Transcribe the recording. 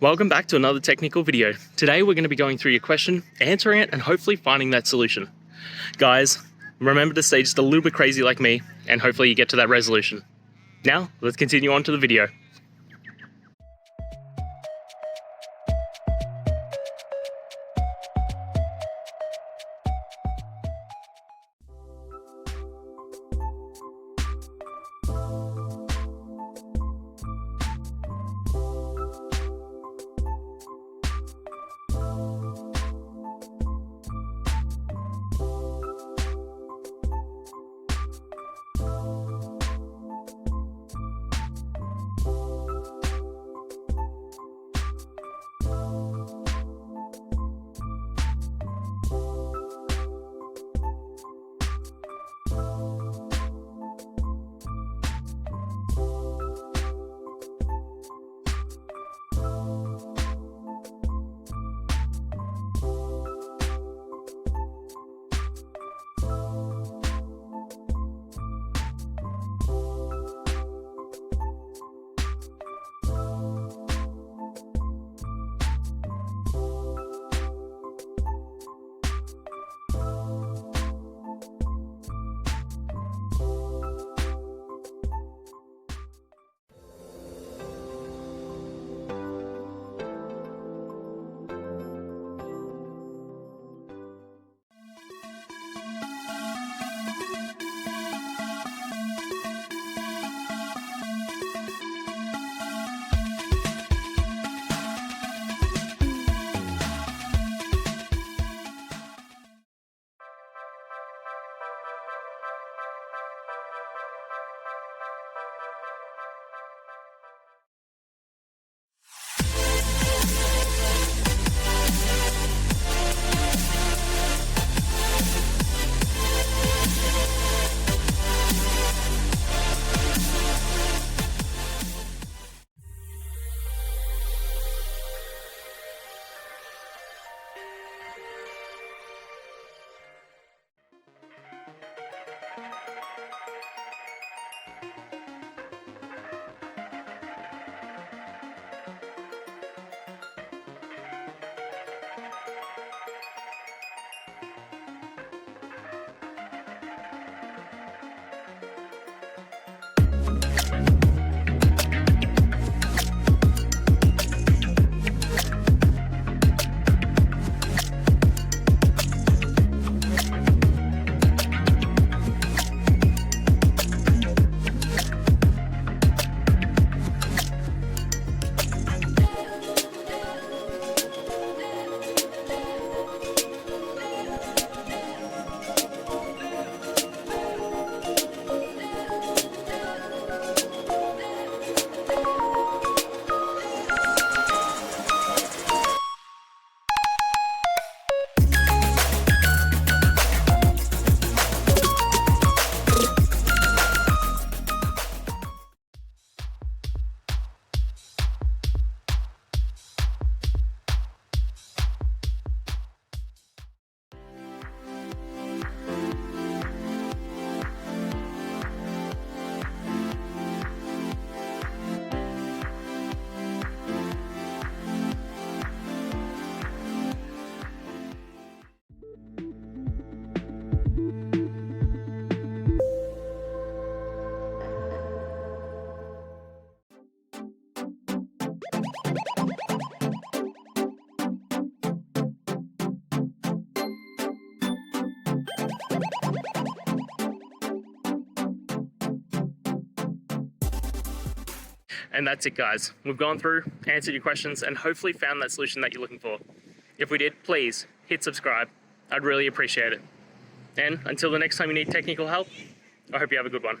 Welcome back to another technical video. Today we're going to be going through your question, answering it, and hopefully finding that solution. Guys, remember to stay just a little bit crazy like me, and hopefully you get to that resolution. Now, let's continue on to the video. And that's it, guys. We've gone through, answered your questions, and hopefully found that solution that you're looking for. If we did, please hit subscribe. I'd really appreciate it. And until the next time you need technical help, I hope you have a good one.